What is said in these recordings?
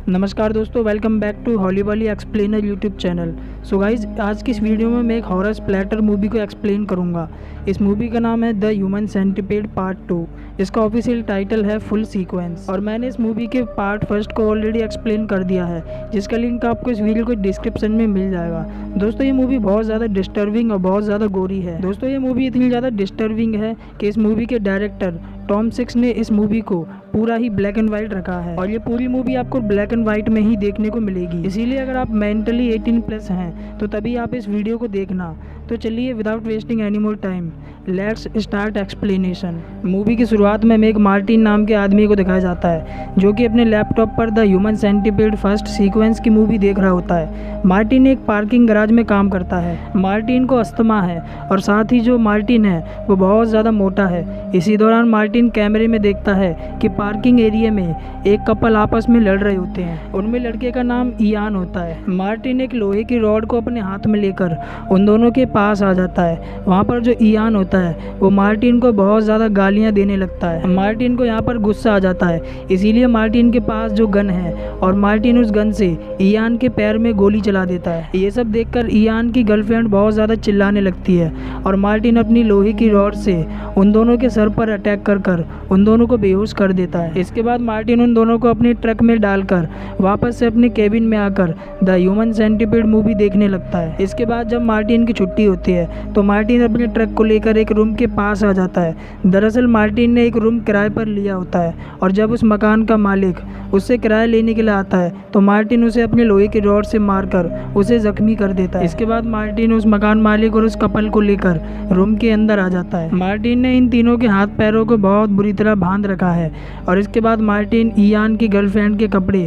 नमस्कार दोस्तों, welcome back to Hollywolly explainer YouTube channel. So guys, आज की इस वीडियो में मैं एक हॉरर स्प्लैटर मूवी को एक्सप्लेन करूंगा। इस मूवी का नाम है द ह्यूमन सेंटीपीड पार्ट 2। इसका ऑफिशियल टाइटल है फुल सीक्वेंस और मैंने इस मूवी के पार्ट फर्स्ट को ऑलरेडी एक्सप्लेन कर दिया है, जिसका लिंक आपको इस वीडियो के डिस्क्रिप्शन में मिल जाएगा। दोस्तों, ये मूवी बहुत ज़्यादा डिस्टर्बिंग और बहुत ज़्यादा गोरी है। दोस्तों, ये मूवी इतनी ज़्यादा डिस्टर्बिंग है कि इस मूवी के डायरेक्टर टॉम सिक्स ने इस मूवी को पूरा ही ब्लैक एंड वाइट रखा है और ये पूरी मूवी आपको ब्लैक एंड वाइट में ही देखने को मिलेगी। इसीलिए अगर आप मेंटली 18+ हैं तो तभी आप इस वीडियो को देखना। तो चलिए, without wasting any more time, let's start explanation. Movie की शुरुआत में एक मार्टिन नाम के आदमी को दिखाया जाता है, जो कि अपने लैपटॉप पर the human centipede first sequence की मूवी देख रहा होता है। मार्टिन एक पार्किंग गैराज में काम करता है। मार्टिन को अस्थमा है और साथ ही जो मार्टिन है वो बहुत ज़्यादा मोटा है। इसी दौरान मार्टिन कैमरे में देखता है कि पार्किंग एरिया में एक कपल आपस में लड़ रहे होते हैं। उनमें लड़के का नाम इयान होता है। मार्टिन एक लोहे की रॉड को अपने हाथ में लेकर उन दोनों के पास आ जाता है। वहाँ पर जो इयान होता है वो मार्टिन को बहुत ज़्यादा गालियाँ देने लगता है। मार्टिन को यहाँ पर गुस्सा आ जाता है, इसीलिए मार्टिन के पास जो गन है और मार्टिन उस गन से इयान के पैर में गोली चला देता है। ये सब देखकर इयान की गर्लफ्रेंड बहुत ज़्यादा चिल्लाने लगती है और मार्टिन अपनी लोहे की रॉड से उन दोनों के सर पर अटैक कर उन दोनों को बेहोश कर देता है। इसके बाद मार्टिन उन दोनों को अपने ट्रक में डालकर वापस से अपने केबिन में आकर द ह्यूमन सेंटीपीड मूवी देखने लगता है। इसके बाद जब मार्टिन की छुट्टी होती है तो मार्टिन अपने ट्रक को लेकर एक रूम के पास आ जाता है। दरअसल मार्टिन ने एक रूम किराए पर लिया होता है और जब उस मकान का मालिक उससे किराया लेने के लिए आता है तो मार्टिन उसे अपने लोहे की रॉड से मारकर उसे जख्मी कर देता है। इसके बाद मार्टिन उस मकान मालिक और उस कपल को लेकर रूम के अंदर आ जाता है। मार्टिन ने इन तीनों के हाथ पैरों को बहुत बुरी तरह बांध रखा है और इसके बाद मार्टिन इयान की गर्लफ्रेंड के कपड़े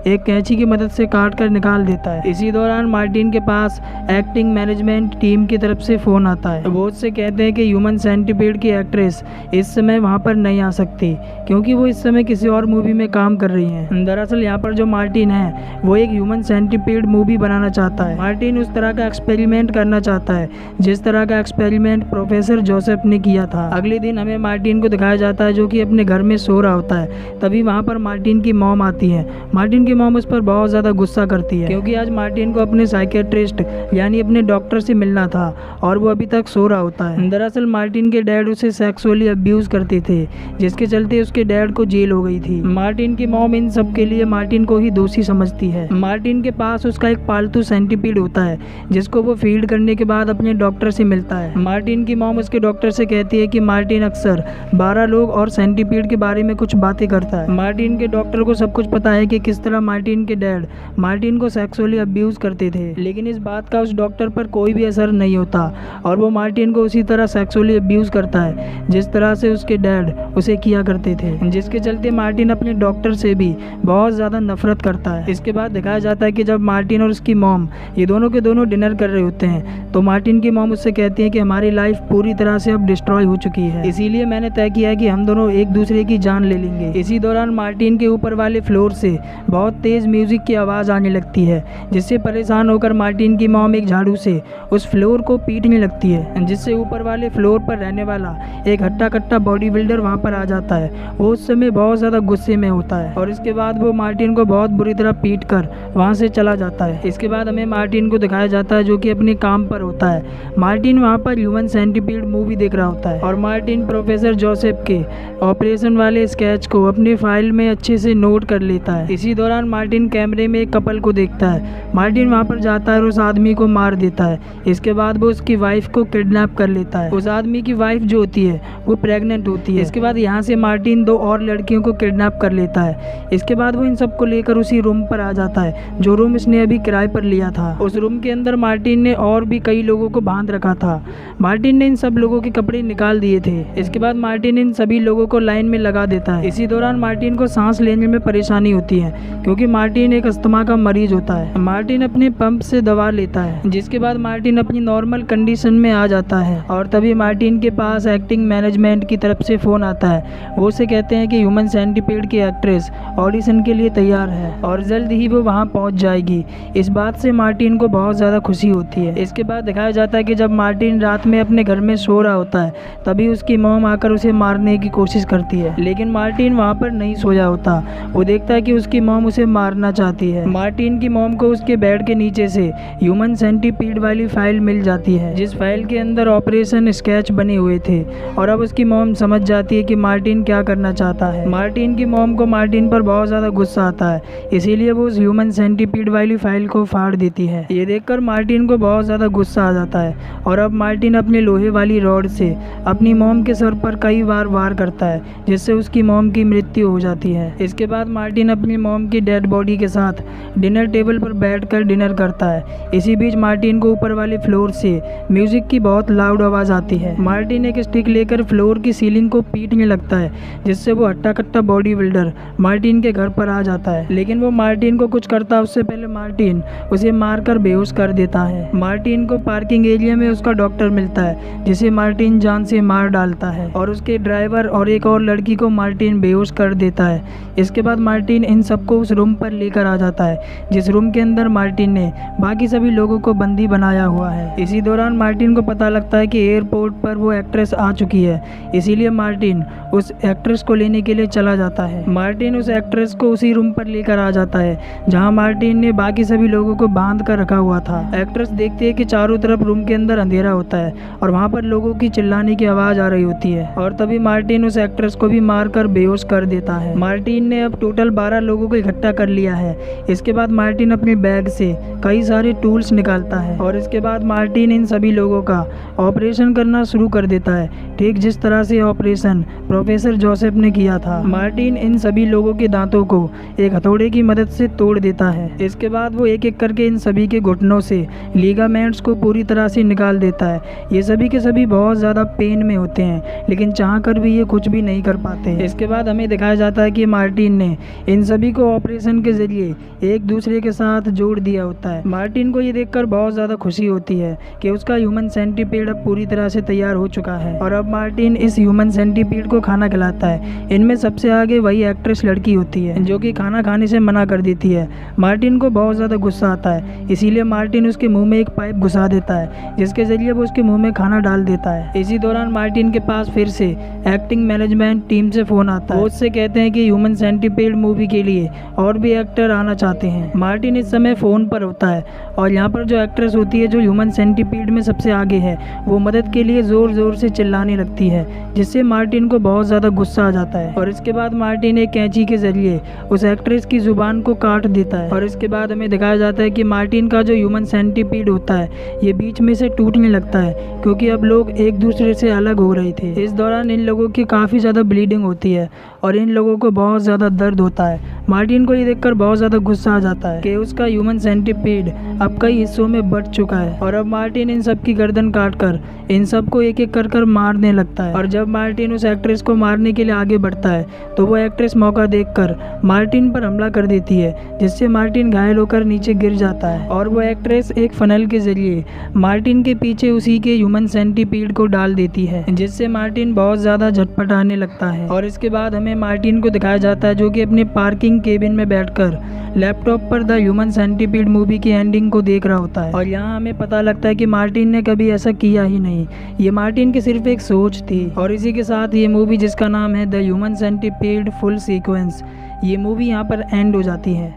एक कैंची की मदद से काट कर निकाल देता है। इसी दौरान मार्टिन के पास एक्टिंग मैनेजमेंट टीम की तरफ से फ़ोन आता है। वो उससे कहते हैं कि ह्यूमन सेंटीपीड की एक्ट्रेस इस समय वहाँ पर नहीं आ सकती क्योंकि वो इस समय किसी और मूवी में काम कर रही हैं। दरअसल यहाँ पर जो मार्टिन है वो एक ह्यूमन सेंटीपीड मूवी बनाना चाहता है। मार्टिन उस तरह का एक्सपेरिमेंट करना चाहता है जिस तरह का एक्सपेरिमेंट प्रोफेसर जोसेफ ने किया था। अगले दिन हमें मार्टिन को दिखाया जाता है जो कि अपने घर में सो रहा होता है। तभी वहाँ पर मार्टिन की मॉम आती है। मार्टिन की मॉम उस पर बहुत ज़्यादा गुस्सा करती है क्योंकि आज मार्टिन को अपने साइकियाट्रिस्ट यानी अपने डॉक्टर से मिलना था और वो अभी तक सो रहा होता है। दरअसल मार्टिन के डैड उसे सेक्सुअली अब्यूज़ करते थे, जिसके चलते उसके डैड को जेल हो गई थी। मार्टिन की मॉम इन सब के लिए मार्टिन को ही दोषी समझती है। मार्टिन के पास उसका एक पालतू सेंटीपीड होता है जिसको वो फीड करने के बाद अपने डॉक्टर से मिलता है। मार्टिन की मॉम उसके डॉक्टर से कहती है कि मार्टिन अक्सर 12 लोग और सेंटीपीड के बारे में कुछ बातें करता है। मार्टिन के डॉक्टर को सब कुछ पता है कि किस तरह मार्टिन के डैड मार्टिन को सेक्सुअली अब्यूज़ करते थे, लेकिन इस बात का उस डॉक्टर पर कोई भी असर नहीं होता और वो मार्टिन को उसी तरह सेक्सुअली अब्यूज़ करता है जिस तरह से उसके डैड उसे किया करते थे, जिसके चलते मार्टिन अपने डॉक्टर से भी बहुत ज़्यादा नफरत करता है। इसके बाद दिखाया जाता है कि जब मार्टिन और उसकी मॉम ये दोनों के दोनों डिनर कर रहे होते हैं तो मार्टिन की मॉम उससे कहती है कि हमारी लाइफ पूरी तरह से अब डिस्ट्रॉय हो चुकी है, इसीलिए मैंने तय किया है कि हम दोनों एक दूसरे की जान ले लेंगे। इसी दौरान मार्टिन के ऊपर वाले फ्लोर से बहुत तेज़ म्यूजिक की आवाज़ आने लगती है, जिससे परेशान होकर मार्टिन की मॉम एक झाड़ू से उस फ्लोर को पीटने लगती है, जिससे ऊपर वाले फ्लोर पर रहने वाला एक हट्टा कट्टा बॉडी बिल्डर वहाँ पर आ जाता है। वो उस समय बहुत ज़्यादा गुस्से में होता है और इसके बाद वो मार्टिन को बहुत बुरी तरह पीट कर वहाँ से चला जाता है। इसके बाद हमें मार्टिन को दिखाया जाता है जो कि अपने काम पर होता है। मार्टिन वहाँ पर ह्यूमन सेंटीपीड मूवी देख रहा होता है और मार्टिन प्रोफेसर जोसेफ के ऑपरेशन वाले स्केच को अपनी फाइल में अच्छे से नोट कर लेता है। इसी दौरान मार्टिन कैमरे में एक कपल को देखता है। मार्टिन वहाँ पर जाता है और उस आदमी को मार देता है। इसके बाद वो उसकी वाइफ को किडनैप कर लेता है। उस आदमी की वाइफ जो होती है वो प्रेग्नेंट होती है। इसके बाद यहाँ से मार्टिन 2 और लड़कियों को किडनैप कर लेता है। इसके बाद वो इन सबको लेकर उसी रूम पर आ जाता है जो रूम इसने अभी किराए पर लिया था। उस रूम के अंदर मार्टिन ने और भी कई लोगों को बांध रखा था। मार्टिन ने इन सब लोगों के कपड़े निकाल दिए थे। इसके बाद मार्टिन इन सभी लोगों को लाइन में लगा देता है। इसी दौरान मार्टिन को सांस लेने में परेशानी होती है क्योंकि मार्टिन एक अस्थमा का मरीज होता है। मार्टिन अपने पंप से दवा लेता है, जिसके बाद मार्टिन अपनी नॉर्मल कंडीशन में आ जाता है और तभी मार्टिन के पास एक्टिंग मैनेजमेंट की तरफ से फ़ोन आता है। वो उसे कहते हैं कि ह्यूमन सेंटीपीड की एक्ट्रेस ऑडिशन के लिए तैयार है और जल्द ही वो वहाँ पहुँच जाएगी। इस बात से मार्टिन को बहुत ज़्यादा खुशी होती है। इसके बाद दिखाया जाता है कि जब मार्टिन रात में अपने घर में सो रहा होता है तभी उसकी मॉम आकर उसे मारने की कोशिश करती है, लेकिन मार्टिन वहाँ पर नहीं सोया होता। वो देखता है कि उसकी मॉम उसे मारना चाहती है। मार्टिन की मॉम को उसके बेड के नीचे से ह्यूमन सेंटीपीड वाली फाइल मिल जाती है, जिस फाइल के अंदर ऑपरेशन स्केच बने हुए थे, और अब उसकी मॉम समझ जाती है कि मार्टिन क्या करना चाहता है। मार्टिन की मॉम को मार्टिन पर बहुत ज़्यादा गुस्सा आता है, इसीलिए वो उस ह्यूमन सेंटीपीड वाली फाइल को फाड़ देती है। ये देखकर मार्टिन को बहुत ज़्यादा गुस्सा आ जाता है और अब मार्टिन अपनी लोहे वाली रॉड से अपनी मॉम के सर पर कई बार वार करता है, जिससे उसकी मॉम की मृत्यु हो जाती है। इसके बाद मार्टिन अपनी मॉम की डेड बॉडी के साथ डिनर टेबल पर बैठकर डिनर करता है। इसी बीच मार्टिन को ऊपर वाले फ्लोर से म्यूजिक की बहुत लाउड आवाज़ आती है। मार्टिन एक स्टिक लेकर फ्लोर की सीलिंग को पीटने लगता है, जिससे वो हट्टा कट्टा बॉडी बिल्डर मार्टिन के घर पर आ जाता है। लेकिन वो मार्टिन को कुछ करता उससे पहले मार्टिन उसे मारकर बेहोश कर देता है। मार्टिन को पार्किंग एरिया में उसका डॉक्टर मिलता है, जिसे मार्टिन जान से मार डालता है और उसके ड्राइवर और एक और लड़की को मार्टिन बेहोश कर देता है। इसके बाद मार्टिन इन सबको उस रूम पर लेकर आ जाता है, जिस रूम के अंदर मार्टिन ने बाकी सभी लोगों को बंदी बनाया हुआ है। इसी दौरान मार्टिन को पता लगता है कि एयरपोर्ट पर वो एक्ट्रेस आ चुकी है, इसीलिए मार्टिन उस एक्ट्रेस को लेने के लिए चला जाता है। मार्टिन उस एक्ट्रेस को उसी रूम पर लेकर आ जाता है जहां मार्टिन ने बाकी सभी लोगों को बांध कर रखा हुआ था। एक्ट्रेस देखती है कि चारों तरफ रूम के अंदर अंधेरा होता है और वहां पर लोगों की चिल्लाने की आवाज़ आ रही होती है, और तभी मार्टिन उस एक्ट्रेस को भी मारकर बेहोश कर देता है। मार्टिन ने अब टोटल 12 लोगों को इकट्ठा कर लिया है। इसके बाद मार्टिन अपने बैग से कई सारे टूल्स निकालता है और इसके बाद मार्टिन इन सभी लोगों का ऑपरेशन करना शुरू कर देता है, ठीक जिस तरह से ऑपरेशन प्रोफेसर जोसेफ ने किया था। मार्टिन इन सभी लोगों के दांतों को एक हथौड़े की मदद से तोड़ देता है। इसके बाद वो एक एक करके इन सभी के घुटनों से लिगामेंट्स को पूरी तरह से निकाल देता है। ये सभी के सभी बहुत ज़्यादा पेन में होते हैं, लेकिन चाह कर भी ये कुछ भी नहीं कर पाते। इसके बाद हमें दिखाया जाता है कि मार्टिन ने इन सभी को ऑपरेशन के जरिए एक दूसरे के साथ जोड़ दिया होता है। मार्टिन को ये देखकर बहुत ज़्यादा खुशी होती है कि उसका ह्यूमन सेंटीपीड अब पूरी तरह से तैयार हो चुका है, और अब मार्टिन इस ह्यूमन सेंटीपीड को खाना खिलाता है। इनमें सबसे आगे वही एक्ट्रेस लड़की होती है जो कि खाना खाने से मना कर देती है। मार्टिन को बहुत ज़्यादा गुस्सा आता है, इसीलिए मार्टिन उसके मुंह में एक पाइप घुसा देता है, जिसके जरिए वो उसके मुंह में खाना डाल देता है। इसी दौरान मार्टिन के पास फिर से एक्टिंग मैनेजमेंट टीम से फ़ोन आता है। वो उससे कहते हैं कि ह्यूमन सेंटीपीड मूवी के लिए और भी एक्टर आना चाहते हैं। मार्टिन इस समय फ़ोन पर होता है और यहाँ पर जो एक्ट्रेस होती है जो ह्यूमन सेंटीपीड में सबसे आगे है, वो मदद के लिए ज़ोर ज़ोर से चिल्लाने लगती है, जिससे मार्टिन को बहुत ज़्यादा गुस्सा आ जाता है। और इसके बाद मार्टिन एक कैंची के जरिए उस एक्ट्रेस की ज़ुबान को काट देता है। और इसके बाद हमें दिखाया जाता है कि मार्टिन का जो ह्यूमन सेंटीपीड होता है ये बीच में से टूटने लगता है, क्योंकि अब लोग एक दूसरे से अलग हो रहे थे। इस दौरान इन लोगों की काफ़ी ज़्यादा ब्लीडिंग होती है और इन लोगों को बहुत ज़्यादा दर्द होता है। मार्टिन को ये देखकर बहुत ज़्यादा गुस्सा आ जाता है कि उसका ह्यूमन सेंटीपीड अब कई हिस्सों में बट चुका है, और अब मार्टिन इन सब की गर्दन काटकर इन सबको एक एक कर मारने लगता है। और जब मार्टिन उस एक्ट्रेस को मारने के लिए आगे बढ़ता है तो वो एक्ट्रेस मौका देखकर मार्टिन पर हमला कर देती है, जिससे मार्टिन घायल होकर नीचे गिर जाता है। और वो एक्ट्रेस एक फनल के जरिए मार्टिन के पीछे उसी के ह्यूमन सेंटीपीड को डाल देती है, जिससे मार्टिन बहुत ज़्यादा झटपटाने लगता है। और इसके बाद हमें मार्टिन को दिखाया जाता है जो कि अपने पार्किंग केबिन में बैठकर लैपटॉप पर द ह्यूमन सेंटीपीड मूवी की एंडिंग को देख रहा होता है। और यहाँ हमें पता लगता है कि मार्टिन ने कभी ऐसा किया ही नहीं, ये मार्टिन की सिर्फ एक सोच थी। और इसी के साथ ये मूवी जिसका नाम है the human centipede full sequence, ये मूवी यहाँ पर एंड हो जाती है।